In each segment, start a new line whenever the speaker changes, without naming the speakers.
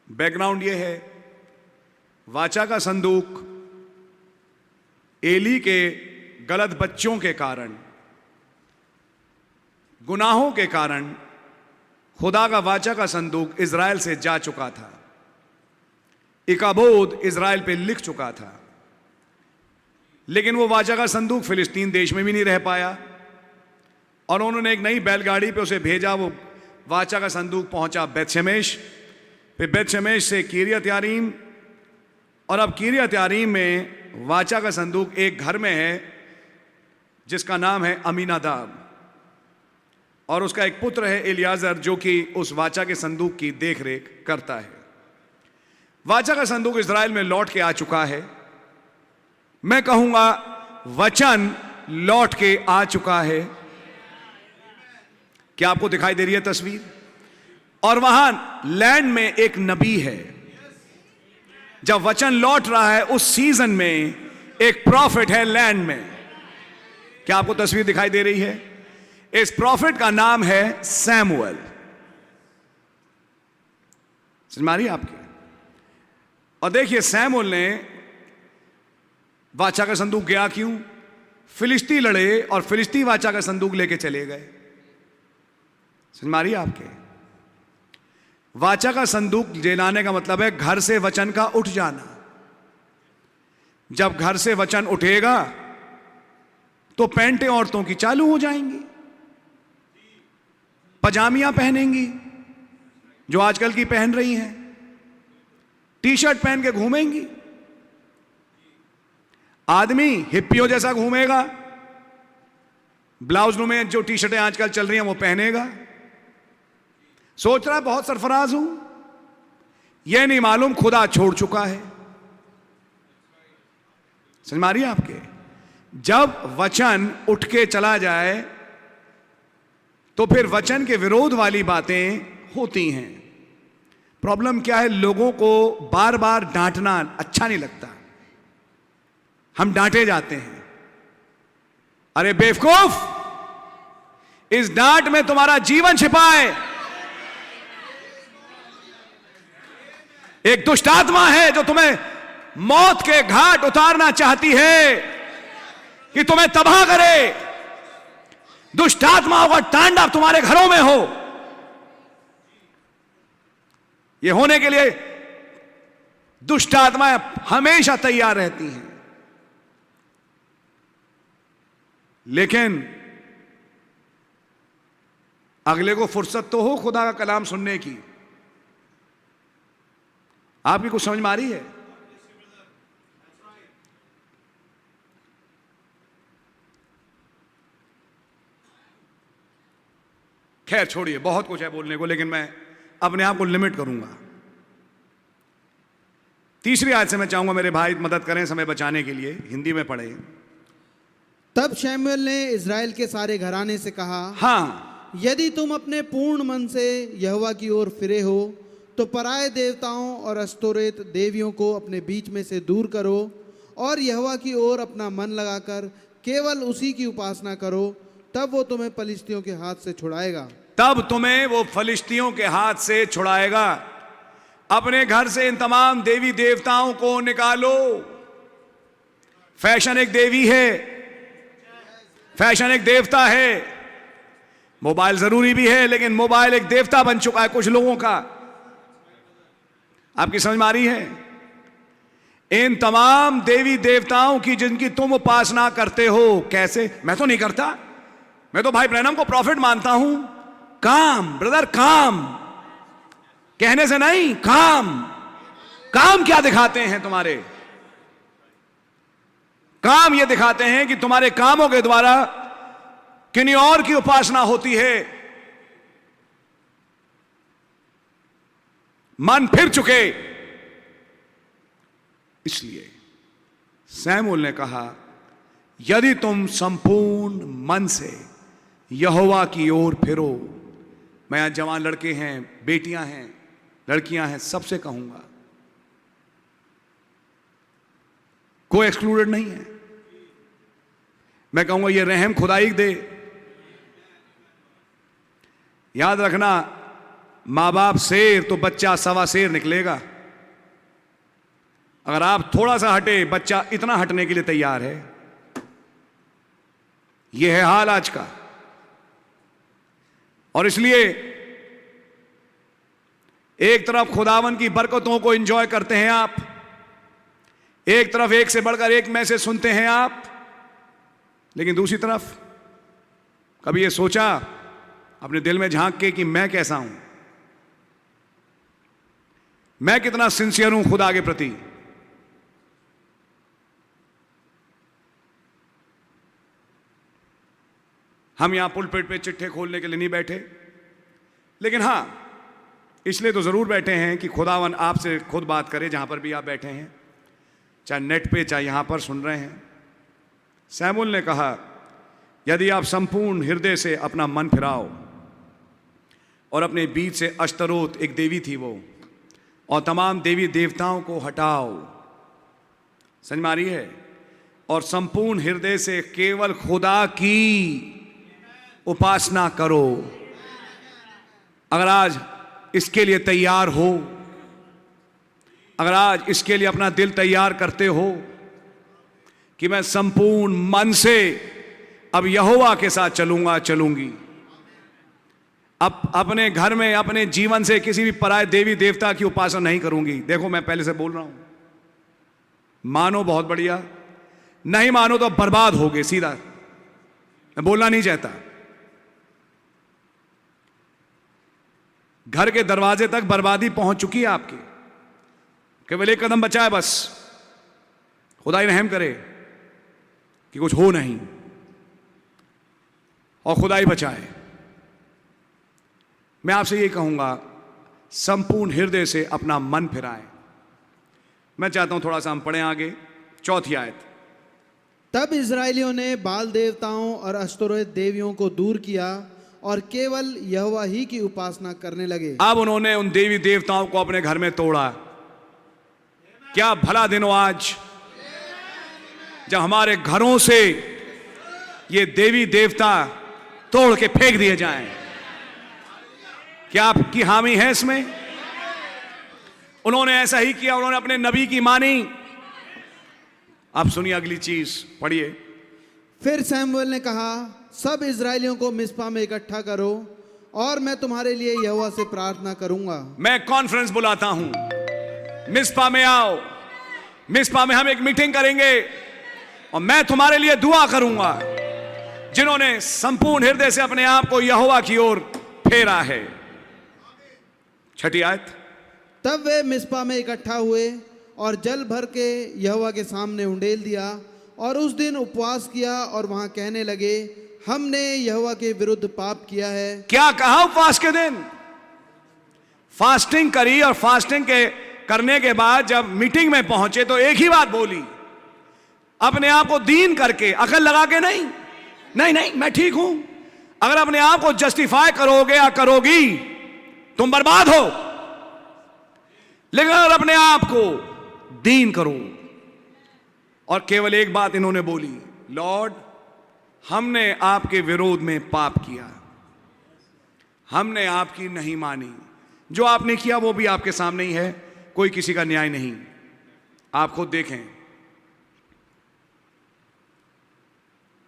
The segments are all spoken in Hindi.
बैकग्राउंड ये है, वाचा का संदूक एली के गलत बच्चों के कारण, गुनाहों के कारण खुदा का वाचा का संदूक इज़राइल से जा चुका था। इकाबोद इज़राइल पे लिख चुका था, लेकिन वो वाचा का संदूक फिलिस्तीन देश में भी नहीं रह पाया और उन्होंने एक नई बैलगाड़ी पे उसे भेजा। वो वाचा का संदूक पहुंचा बेतशेमेश, फिर बेतशेमेश से किरियत यारीम, और अब किरियत यारीम में वाचा का संदूक एक घर में है जिसका नाम है अमीनादाब, और उसका एक पुत्र है एलियाजर जो कि उस वाचा के संदूक की देखरेख करता है। वाचा का संदूक इज़राइल में लौट के आ चुका है। मैं कहूंगा वचन लौट के आ चुका है। क्या आपको दिखाई दे रही है तस्वीर? और वहां लैंड में एक नबी है। जब वचन लौट रहा है उस सीजन में एक प्रॉफिट है लैंड में। क्या आपको तस्वीर दिखाई दे रही है? इस प्रॉफिट का नाम है सैमुअल। समझ में आ रही है आपके? और देखिए सैमुअल ने वाचा का संदूक गया क्यों? फिलिस्ती लड़े और फिलिस्ती वाचा का संदूक लेके चले गए। समझ में आ रही है आपके? वाचा का संदूक ले लाने का मतलब है घर से वचन का उठ जाना। जब घर से वचन उठेगा तो पैंटें औरतों की चालू हो जाएंगी, पजामियां पहनेंगी जो आजकल की पहन रही हैं, टी शर्ट पहन के घूमेंगी, आदमी हिप्पियों जैसा घूमेगा, ब्लाउज में जो टी शर्टें आजकल चल रही हैं वो पहनेगा। सोच रहा है बहुत सरफराज हूं, यह नहीं मालूम खुदा छोड़ चुका है। समझ में आ रही है आपके? जब वचन उठ के चला जाए तो फिर वचन के विरोध वाली बातें होती हैं। प्रॉब्लम क्या है? लोगों को बार बार डांटना अच्छा नहीं लगता। हम डांटे जाते हैं, अरे बेवकूफ, इस डांट में तुम्हारा जीवन छिपा है। एक दुष्ट आत्मा है जो तुम्हें मौत के घाट उतारना चाहती है कि तुम्हें तबाह करे। दुष्ट आत्माओं का तांडव तुम्हारे घरों में हो। यह होने के लिए दुष्ट आत्माएं हमेशा तैयार रहती हैं, लेकिन अगले को फुर्सत तो हो खुदा का कलाम सुनने की। आपकी कुछ समझ में आ रही है? खैर छोड़िए, बहुत कुछ है बोलने को, लेकिन मैं अपने आप को लिमिट करूंगा। तीसरी आयत से मैं चाहूंगा मेरे भाई मदद करें समय बचाने के लिए, हिंदी में पढ़े।
तब शमूएल ने इज़राइल के सारे घराने से कहा,
हाँ,
यदि तुम अपने पूर्ण मन से यहोवा की ओर फिरे हो तो पराये देवताओं और अस्तोरेत देवियों को अपने बीच में से दूर करो और यहोवा की ओर अपना मन लगाकर केवल उसी की उपासना करो, तब वो तुम्हें फलिश्तियों के हाथ से छुड़ाएगा।
तब तुम्हें वो फलिश्तियों के हाथ से छुड़ाएगा। अपने घर से इन तमाम देवी देवताओं को निकालो। फैशन एक देवी है, फैशन एक देवता है। मोबाइल जरूरी भी है, लेकिन मोबाइल एक देवता बन चुका है कुछ लोगों का। आपकी समझ में आ रही है? इन तमाम देवी देवताओं की जिनकी तुम उपासना करते हो, कैसे? मैं तो नहीं करता, मैं तो भाई ब्रैनम को प्रॉफिट मानता हूं। काम ब्रदर, काम कहने से नहीं, काम। काम क्या दिखाते हैं तुम्हारे? काम ये दिखाते हैं कि तुम्हारे कामों के द्वारा किन्हीं और की उपासना होती है। मन फिर चुके। इसलिए सैमुएल ने कहा, यदि तुम संपूर्ण मन से यहोवा की ओर फिरो। मैं आज जवान लड़के हैं, बेटियां हैं, लड़कियां हैं, सबसे कहूंगा, कोई एक्सक्लूडेड नहीं है। मैं कहूंगा ये रहम खुदाई दे। याद रखना, माँ बाप शेर तो बच्चा सवा शेर निकलेगा। अगर आप थोड़ा सा हटे, बच्चा इतना हटने के लिए तैयार है। यह है हाल आज का। और इसलिए एक तरफ खुदावन की बरकतों को एंजॉय करते हैं आप, एक तरफ एक से बढ़कर एक मैसेज सुनते हैं आप, लेकिन दूसरी तरफ कभी ये सोचा अपने दिल में झांक के कि मैं कैसा हूं, मैं कितना सिंसियर हूं खुदा के प्रति। हम यहां पुलपिट पे चिट्ठे खोलने के लिए नहीं बैठे, लेकिन हां इसलिए तो जरूर बैठे हैं कि खुदावन आपसे खुद बात करे जहां पर भी आप बैठे हैं, चाहे नेट पे चाहे यहां पर सुन रहे हैं। सैमुअल ने कहा, यदि आप संपूर्ण हृदय से अपना मन फिराओ और अपने बीच से अश्तरोत, एक देवी थी वो, और तमाम देवी देवताओं को हटाओ, समझ में आ रही है, और संपूर्ण हृदय से केवल खुदा की उपासना करो। अगर आज इसके लिए तैयार हो, अगर आज इसके लिए अपना दिल तैयार करते हो कि मैं संपूर्ण मन से अब यहोवा के साथ चलूंगा, चलूंगी, अब अपने घर में अपने जीवन से किसी भी पराये देवी देवता की उपासना नहीं करूंगी। देखो मैं पहले से बोल रहा हूं, मानो बहुत बढ़िया, नहीं मानो तो बर्बाद हो गए। सीधा मैं बोलना नहीं चाहता। घर के दरवाजे तक बर्बादी पहुंच चुकी है आपकी, केवल एक कदम बचा है बस। खुदा ही रहम करे कि कुछ हो नहीं, और खुदा ही बचाए। मैं आपसे ये कहूंगा, संपूर्ण हृदय से अपना मन फिराएं। मैं चाहता हूं थोड़ा सा हम पढ़ें आगे, 4 आयत।
तब इस्राएलियों ने बाल देवताओं और अश्तोरेत देवियों को दूर किया और केवल यहोवा ही की उपासना करने लगे।
अब उन्होंने उन देवी देवताओं को अपने घर में तोड़ा। क्या भला दिन हो आज जब हमारे घरों से ये देवी देवता तोड़ के फेंक दिए जाएं। क्या आपकी हामी है इसमें? उन्होंने ऐसा ही किया, उन्होंने अपने नबी की मानी। आप सुनिए अगली चीज, पढ़िए।
फिर सैमुएल ने कहा, सब इस्राएलियों को मिस्पा में इकट्ठा करो और मैं तुम्हारे लिए यहोवा से प्रार्थना करूंगा।
मैं कॉन्फ्रेंस बुलाता हूं, मिस्पा में आओ, मिस्पा में हम एक मीटिंग करेंगे और मैं तुम्हारे लिए दुआ करूंगा। जिन्होंने संपूर्ण हृदय से अपने आप को यहोवा की ओर फेरा है। 6 आयत।
तब वे मिस्पा में इकट्ठा हुए और जल भर के यहोवा के सामने उंडेल दिया और उस दिन उपवास किया और वहां कहने लगे, हमने यहोवा के विरुद्ध पाप किया है।
क्या कहा उपवास के दिन? फास्टिंग करी, और फास्टिंग के करने के बाद जब मीटिंग में पहुंचे तो एक ही बात बोली, अपने आप को दीन करके, अकल लगा के नहीं, नहीं नहीं मैं ठीक हूं। अगर अपने आप को जस्टिफाई करोगे या करोगी तुम बर्बाद हो, लेकिन अगर अपने आप को दीन करो। और केवल एक बात इन्होंने बोली, लॉर्ड हमने आपके विरोध में पाप किया, हमने आपकी नहीं मानी। जो आपने किया वो भी आपके सामने ही है, कोई किसी का न्याय नहीं। आप खुद देखें,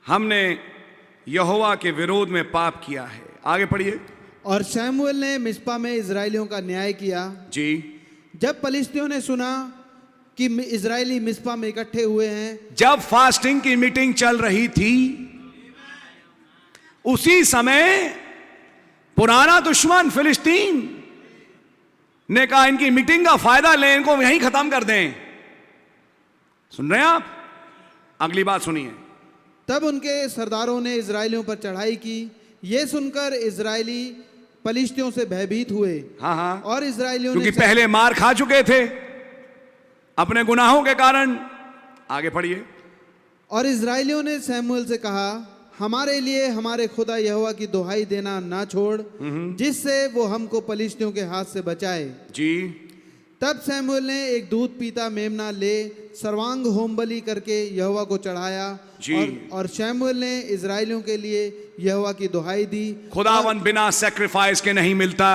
हमने यहोवा के विरोध में पाप किया है। आगे पढ़िए।
और सैमुएल ने मिस्पा में इस्राएलियों का न्याय किया।
जी।
जब पलिश्तियों ने सुना कि इस्राएली मिस्पा में इकट्ठे हुए हैं,
जब फास्टिंग की मीटिंग चल रही थी, उसी समय पुराना दुश्मन फिलिस्तीन ने कहा इनकी मीटिंग का फायदा लें, इनको यहीं खत्म कर दें। सुन रहे हैं आप? अगली बात सुनिए।
तब उनके सरदारों ने इस्राएलियों पर चढ़ाई की। ये सुनकर इस्राएली पलिश्तियों से भयभीत हुए।
हाँ,
और इस्राएलियों
क्योंकि
ने
पहले मार खा चुके थे अपने गुनाहों के कारण। आगे पढ़िए।
और इस्राएलियों ने सैमुएल से कहा, हमारे लिए हमारे खुदा यहोवा की दुहाई देना ना छोड़, जिससे वो हमको पलिश्तियों के हाथ से बचाए।
जी।
तब सैमुएल ने एक दूध पीता मेमना ले सर्वांग होम बलि करके यहोवा को चढ़ाया। और सैमुएल ने इस्राएलियों के लिए यहोवा की दुहाई दी।
खुदावन बिना सैक्रिफाइस के नहीं मिलता।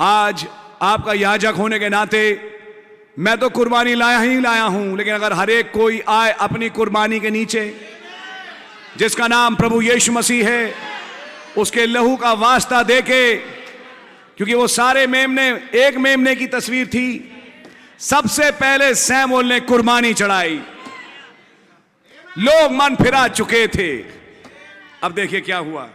आज आपका याजक होने के नाते मैं तो कुर्बानी लाया ही लाया हूं, लेकिन अगर हर एक कोई आए अपनी कुर्बानी के नीचे, जिसका नाम प्रभु यीशु मसीह है, उसके लहू का वास्ता देके, क्योंकि वो सारे मेमने, एक मेमने की तस्वीर थी, सबसे पहले सैमुएल ने कुर्बानी चढ़ाई। लोग मन फिरा चुके थे। अब देखिए क्या हुआ।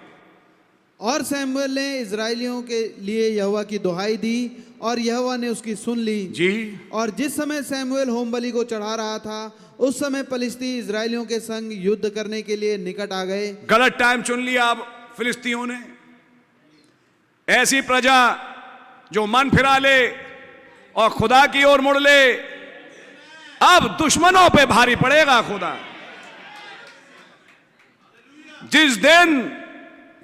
और सैमुएल ने इजरायलियों के लिए यहोवा की दुहाई दी और यहोवा ने उसकी सुन ली
जी।
और जिस समय सैमुएल होमबलि को चढ़ा रहा था, उस समय फिलिस्ती इजरायलियों के संग युद्ध करने के लिए निकट आ गए।
गलत टाइम चुन लिया अब फिलिस्तीयों ने। ऐसी प्रजा जो मन फिरा ले और खुदा की ओर मुड़ ले, अब दुश्मनों पे भारी पड़ेगा खुदा। जिस दिन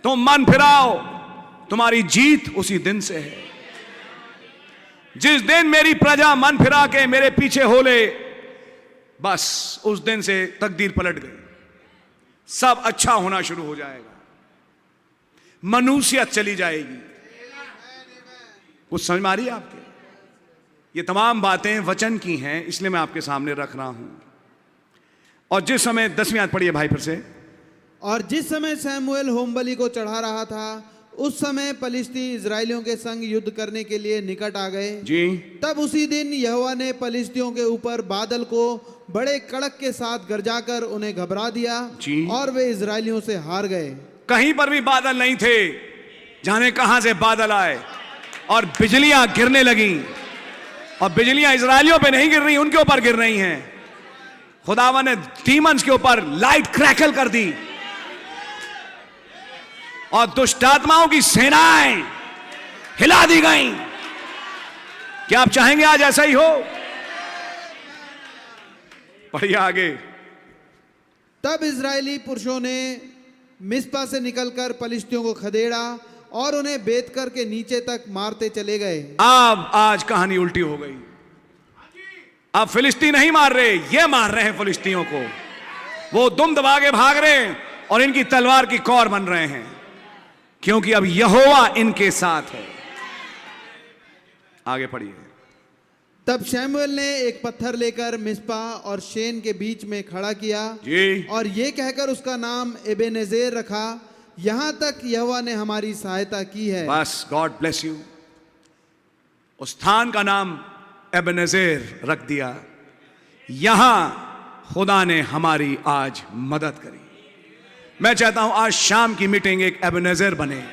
तुम मन फिराओ, तुम्हारी जीत उसी दिन से है। जिस दिन मेरी प्रजा मन फिरा के मेरे पीछे हो ले, बस उस दिन से तकदीर पलट गई। सब अच्छा होना शुरू हो जाएगा, मनुष्यत चली जाएगी। कुछ समझ में आ रही है आपके? ये तमाम बातें वचन की हैं, इसलिए मैं आपके सामने रख रहा हूं। और जिस समय 10वीं आयत पढ़िए भाई फिर से।
और जिस समय सैमुएल होमबलि को चढ़ा रहा था, उस समय फिलिस्ती इजरायलियों के संग युद्ध करने के लिए निकट आ गए
जी।
तब उसी दिन यहोवा ने फिलिस्तियों के ऊपर बादल को बड़े कड़क के साथ गरजाकर उन्हें घबरा दिया
जी।
और वे इजरायलियों से हार गए।
कहीं पर भी बादल नहीं थे, जाने कहां से बादल आए और बिजलियां गिरने लगी। और बिजलियां इजरायलियों पे नहीं गिर रही, उनके ऊपर गिर रही हैं। खुदावन ने डीमंस के ऊपर लाइट क्रैकल कर दी और दुष्टात्माओं की सेनाएं हिला दी गईं। क्या आप चाहेंगे आज ऐसा ही हो? पढ़िए आगे।
तब इजरायली पुरुषों ने मिस्पा से निकलकर फिलिस्तियों को खदेड़ा और उन्हें बेतकर के नीचे तक मारते चले गए।
अब आज कहानी उल्टी हो गई। अब फिलिस्ती नहीं मार रहे, ये मार रहे हैं फिलिस्तियों को। वो दुम दबा के भाग रहे हैं और इनकी तलवार की कौर बन रहे हैं, क्योंकि अब यहोवा इनके साथ है। आगे पढ़िए।
तब शमूएल ने एक पत्थर लेकर मिस्पा और शेन के बीच में खड़ा किया
जी।
और ये कहकर उसका नाम एबेनेजेर रखा, यहां तक यहोवा ने हमारी सहायता की है।
बस, गॉड ब्लेस यू। उस स्थान का नाम एबेनेजेर रख दिया। यहां खुदा ने हमारी आज मदद करी। मैं चाहता हूं आज शाम की मीटिंग एक एबेनेजेर बने।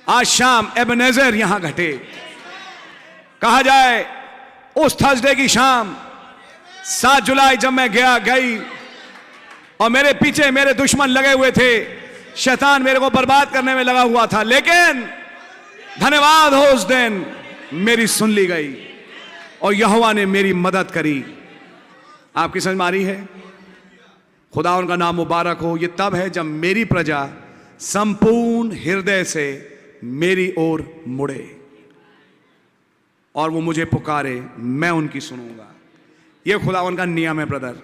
आज शाम एबेनेजेर यहां घटे। कहा जाए उस थर्सडे की शाम 7 जुलाई जब मैं गई और मेरे पीछे मेरे दुश्मन लगे हुए थे, शैतान मेरे को बर्बाद करने में लगा हुआ था, लेकिन धन्यवाद हो उस दिन मेरी सुन ली गई और यहोवा ने मेरी मदद करी। आपकी समझ में आ रही है? खुदा उनका नाम मुबारक हो। ये तब है जब मेरी प्रजा संपूर्ण हृदय से मेरी ओर मुड़े और वो मुझे पुकारे, मैं उनकी सुनूंगा। ये खुदावन का नियम है ब्रदर।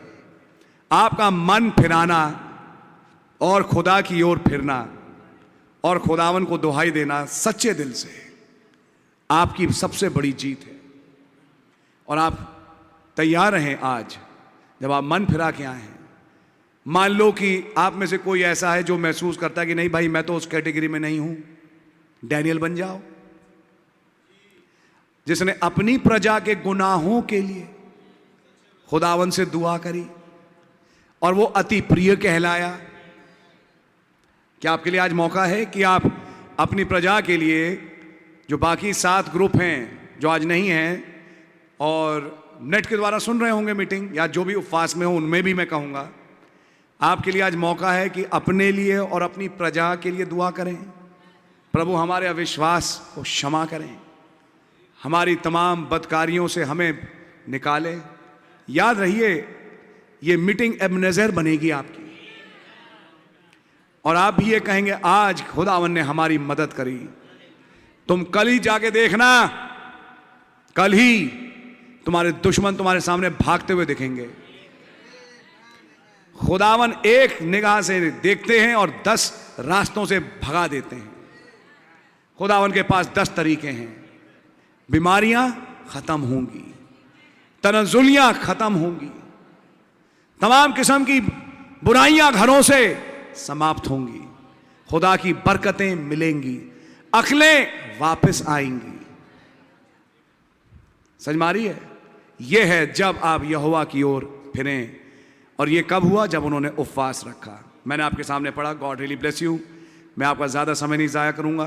आपका मन फिराना और खुदा की ओर फिरना और खुदावन को दुहाई देना सच्चे दिल से आपकी सबसे बड़ी जीत है। और आप तैयार रहें आज जब आप मन फिरा के आए हैं। मान लो कि आप में से कोई ऐसा है जो महसूस करता है कि नहीं भाई मैं तो उस कैटेगरी में नहीं हूं, डैनियल बन जाओ, जिसने अपनी प्रजा के गुनाहों के लिए खुदावन से दुआ करी और वो अति प्रिय कहलाया। क्या आपके लिए आज मौका है कि आप अपनी प्रजा के लिए, जो बाकी 7 ग्रुप हैं जो आज नहीं हैं और नेट के द्वारा सुन रहे होंगे मीटिंग, या जो भी उपवास में हो उनमें भी मैं कहूँगा, आपके लिए आज मौका है कि अपने लिए और अपनी प्रजा के लिए दुआ करें। प्रभु हमारे अविश्वास को क्षमा करें, हमारी तमाम बदकारियों से हमें निकाले। याद रहिए ये मीटिंग एबेनेजेर बनेगी आपकी, और आप भी ये कहेंगे आज खुदावन ने हमारी मदद करी। तुम कल ही जाके देखना, कल ही तुम्हारे दुश्मन तुम्हारे सामने भागते हुए दिखेंगे। खुदावन एक निगाह से देखते हैं और 10 रास्तों से भगा देते हैं। खुदावन के पास 10 तरीके हैं। बीमारियां खत्म होंगी, तनजुलियां खत्म होंगी, तमाम किस्म की बुराइयां घरों से समाप्त होंगी, खुदा की बरकतें मिलेंगी, अक्लें वापस आएंगी। समझ मारी है? यह है जब आप यहोवा की ओर फिरें। और यह कब हुआ? जब उन्होंने उपवास रखा। मैंने आपके सामने पढ़ा। God really bless you. मैं आपका ज़्यादा समय नहीं ज़ाया करूंगा।